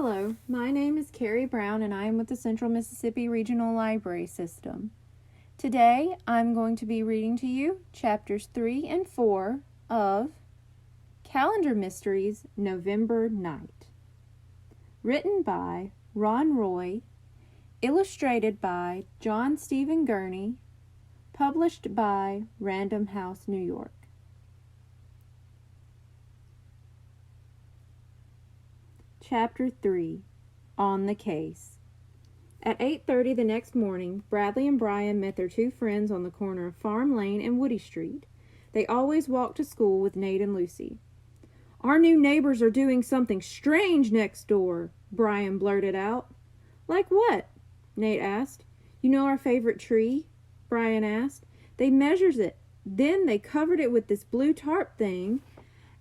Hello, my name is Carrie Brown and I am with the Central Mississippi Regional Library System. Today I'm going to be reading to you chapters 3 and 4 of Calendar Mysteries, November Night. Written by Ron Roy, illustrated by John Stephen Gurney, published by Random House, New York. Chapter 3, On the Case. At 8:30 the next morning, Bradley and Brian met their two friends on the corner of Farm Lane and Woody Street. They always walked to school with Nate and Lucy. "Our new neighbors are doing something strange next door," Brian blurted out. "Like what?" Nate asked. "You know our favorite tree?" Brian asked. "They measured it. Then they covered it with this blue tarp thing.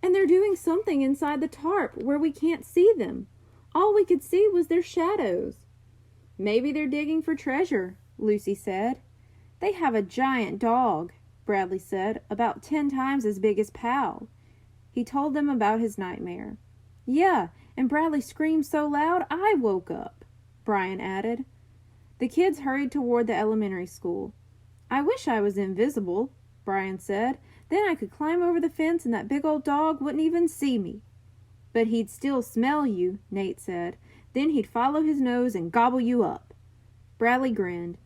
And they're doing something inside the tarp where we can't see them. All we could see was their shadows." "Maybe they're digging for treasure," Lucy said. "They have a giant dog," Bradley said, "about 10 times as big as Pal." He told them about his nightmare. "Yeah, and Bradley screamed so loud I woke up," Brian added. The kids hurried toward the elementary school. "I wish I was invisible," Brian said. "Then I could climb over the fence and that big old dog wouldn't even see me." "But he'd still smell you," Nate said. "Then he'd follow his nose and gobble you up." Bradley grinned.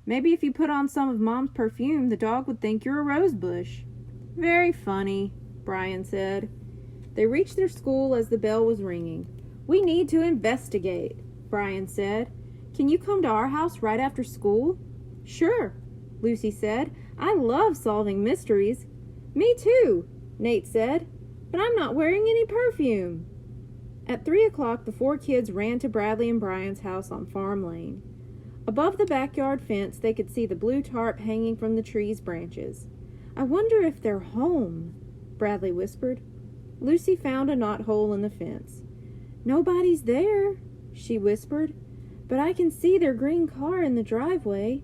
"Maybe if you put on some of Mom's perfume, the dog would think you're a rose bush." "Very funny," Brian said. They reached their school as the bell was ringing. "We need to investigate," Brian said. "Can you come to our house right after school?" "Sure," Lucy said. "I love solving mysteries." "Me too," Nate said, "but I'm not wearing any perfume." At 3 o'clock, the 4 kids ran to Bradley and Brian's house on Farm Lane. Above the backyard fence, they could see the blue tarp hanging from the tree's branches. "I wonder if they're home," Bradley whispered. Lucy found a knothole in the fence. "Nobody's there," she whispered, "but I can see their green car in the driveway."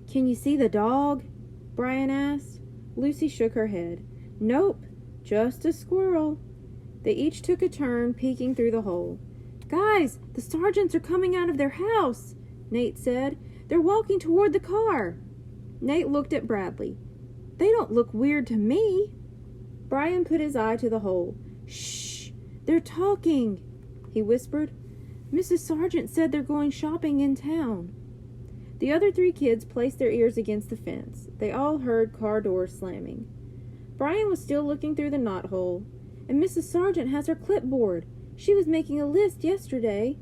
"Can you see the dog?" Brian asked. Lucy shook her head. "Nope, just a squirrel." They each took a turn peeking through the hole. "Guys, the sergeants are coming out of their house," Nate said. "They're walking toward the car." Nate looked at Bradley. "They don't look weird to me." Brian put his eye to the hole. "Shh, they're talking," he whispered. "Mrs. Sargent said they're going shopping in town." The other 3 kids placed their ears against the fence. They all heard car doors slamming. Brian was still looking through the knothole. "And Mrs. Sargent has her clipboard. She was making a list yesterday."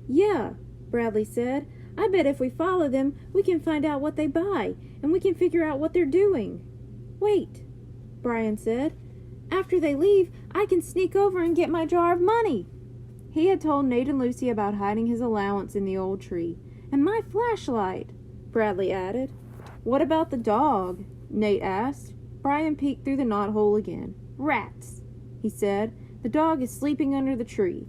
"Yeah," Bradley said. "I bet if we follow them, we can find out what they buy, and we can figure out what they're doing." "Wait," Brian said. "After they leave, I can sneak over and get my jar of money." He had told Nate and Lucy about hiding his allowance in the old tree. "And my flashlight," Bradley added. "What about the dog?" Nate asked. Brian peeked through the knothole again. "Rats," he said. "The dog is sleeping under the tree."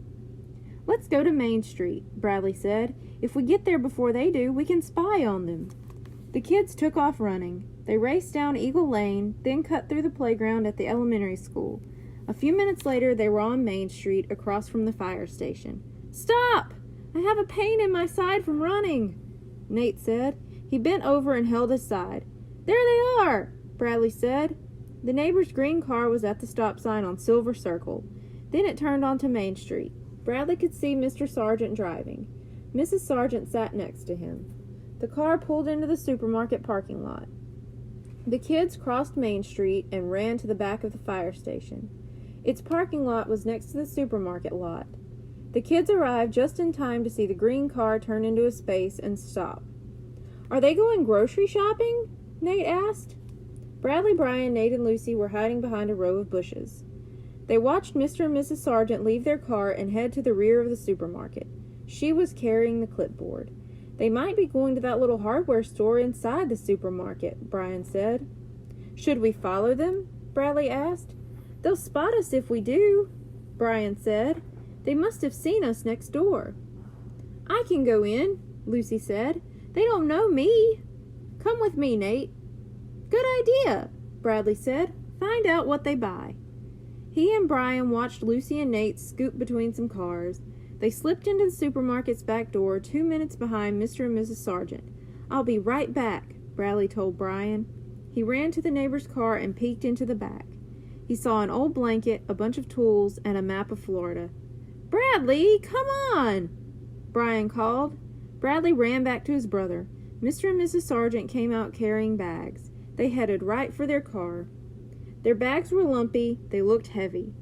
"Let's go to Main Street," Bradley said. "If we get there before they do, we can spy on them." The kids took off running. They raced down Eagle Lane, then cut through the playground at the elementary school. A few minutes later, they were on Main Street, across from the fire station. "Stop! I have a pain in my side from running," Nate said. He bent over and held his side. "There they are," Bradley said. The neighbor's green car was at the stop sign on Silver Circle. Then it turned onto Main Street. Bradley could see Mr. Sargent driving. Mrs. Sargent sat next to him. The car pulled into the supermarket parking lot. The kids crossed Main Street and ran to the back of the fire station. Its parking lot was next to the supermarket lot. The kids arrived just in time to see the green car turn into a space and stop. "Are they going grocery shopping?" Nate asked. Bradley, Brian, Nate, and Lucy were hiding behind a row of bushes. They watched Mr. and Mrs. Sargent leave their car and head to the rear of the supermarket. She was carrying the clipboard. "They might be going to that little hardware store inside the supermarket," Brian said. "Should we follow them?" Bradley asked. "They'll spot us if we do," Brian said. "They must have seen us next door." "I can go in," Lucy said. "They don't know me." "Come with me, Nate." "Good idea," Bradley said. "Find out what they buy." He and Brian watched Lucy and Nate scoot between some cars. They slipped into the supermarket's back door 2 minutes behind Mr. and Mrs. Sargent. "I'll be right back," Bradley told Brian. He ran to the neighbor's car and peeked into the back. He saw an old blanket, a bunch of tools, and a map of Florida. "Bradley, come on!" Brian called. Bradley ran back to his brother. Mr. and Mrs. Sargent came out carrying bags. They headed right for their car. Their bags were lumpy. They looked heavy.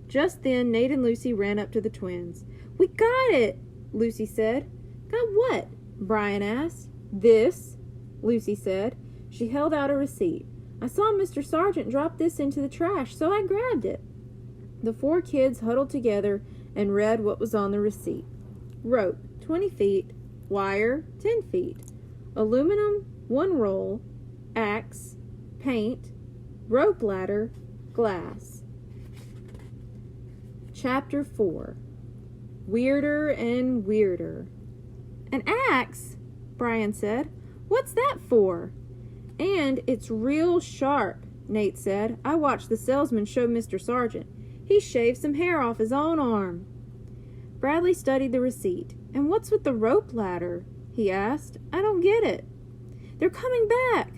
Just then, Nate and Lucy ran up to the twins. "We got it," Lucy said. "Got what?" Brian asked. "This," Lucy said. She held out a receipt. "I saw Mr. Sargent drop this into the trash, so I grabbed it." The 4 kids huddled together and read what was on the receipt. Rope, 20 feet. Wire, 10 feet. Aluminum, 1 roll. Axe, paint. Rope ladder, glass. Chapter 4. Weirder and Weirder. "An axe?" Brian said. "What's that for?" "And it's real sharp," Nate said. "I watched the salesman show Mr. Sargent. He shaved some hair off his own arm." Bradley studied the receipt. "And what's with the rope ladder?" he asked. "I don't get it." "They're coming back,"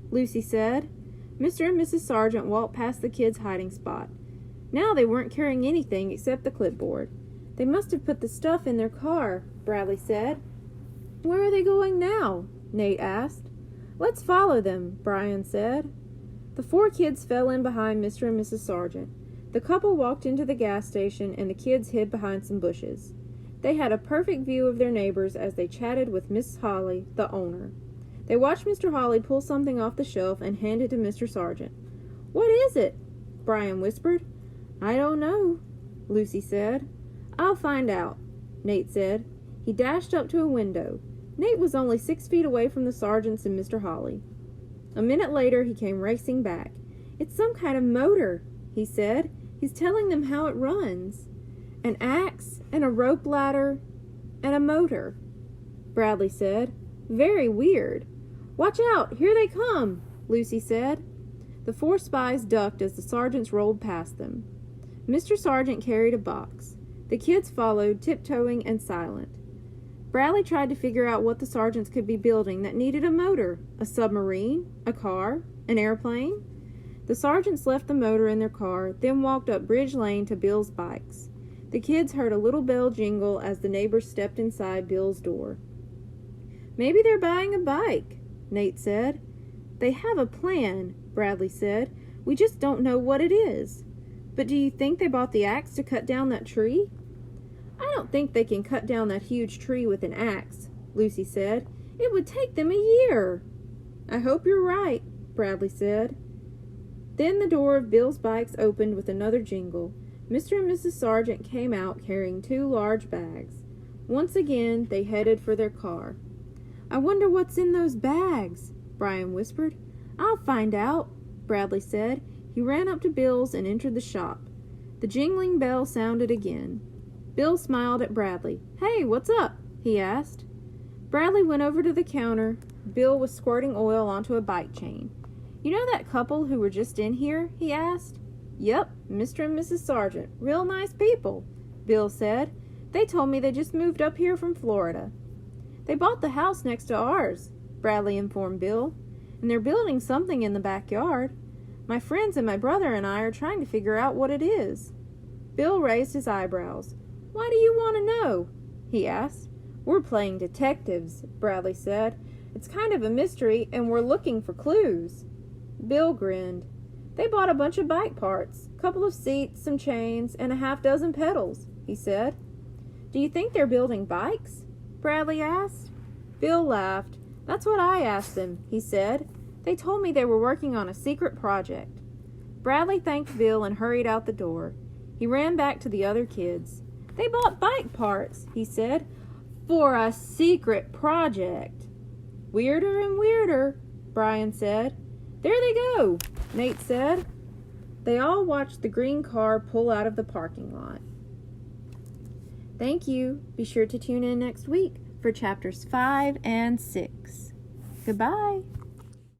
Lucy said. Mr. and Mrs. Sargent walked past the kids' hiding spot. Now they weren't carrying anything except the clipboard. "They must have put the stuff in their car," Bradley said. "Where are they going now?" Nate asked. "Let's follow them," Brian said. The 4 kids fell in behind Mr. and Mrs. Sargent. The couple walked into the gas station, and the kids hid behind some bushes. They had a perfect view of their neighbors as they chatted with Miss Holly, the owner. They watched Mr. Holly pull something off the shelf and hand it to Mr. Sargent. "What is it?" Brian whispered. "I don't know," Lucy said. "I'll find out," Nate said. He dashed up to a window. Nate was only 6 feet away from the Sargents and Mr. Holly. A minute later, he came racing back. "It's some kind of motor," he said. "He's telling them how it runs." "An axe and a rope ladder and a motor," Bradley said. "Very weird." "Watch out, here they come," Lucy said. The 4 spies ducked as the sergeants rolled past them. Mr. Sargent carried a box. The kids followed, tiptoeing and silent. Bradley tried to figure out what the sergeants could be building that needed a motor. A submarine? A car? An airplane? The sergeants left the motor in their car, then walked up Bridge Lane to Bill's bikes. The kids heard a little bell jingle as the neighbors stepped inside Bill's door. "Maybe they're buying a bike," Nate said. "They have a plan," Bradley said. "We just don't know what it is." "But do you think they bought the axe to cut down that tree?" "I don't think they can cut down that huge tree with an axe," Lucy said. "It would take them a year." "I hope you're right," Bradley said. Then the door of Bill's bikes opened with another jingle. Mr. and Mrs. Sargent came out carrying 2 large bags. Once again, they headed for their car. "I wonder what's in those bags," Brian whispered. "I'll find out," Bradley said. He ran up to Bill's and entered the shop. The jingling bell sounded again. Bill smiled at Bradley. "Hey, what's up?" he asked. Bradley went over to the counter. Bill was squirting oil onto a bike chain. "You know that couple who were just in here?" he asked. "Yep, Mr. and Mrs. Sargent. Real nice people," Bill said. "They told me they just moved up here from Florida." "They bought the house next to ours," Bradley informed Bill. "And they're building something in the backyard. My friends and my brother and I are trying to figure out what it is." Bill raised his eyebrows. "Why do you want to know?" he asked. "We're playing detectives," Bradley said. "It's kind of a mystery, and we're looking for clues." Bill grinned. "They bought a bunch of bike parts, a couple of seats, some chains, and a half-dozen pedals," he said. "Do you think they're building bikes?" Bradley asked. Bill laughed. "That's what I asked them," he said. "They told me they were working on a secret project." Bradley thanked Bill and hurried out the door. He ran back to the other kids. "They bought bike parts," he said, "for a secret project." "Weirder and weirder," Brian said. "There they go," Nate said. They all watched the green car pull out of the parking lot. Thank you. Be sure to tune in next week for chapters 5 and 6. Goodbye.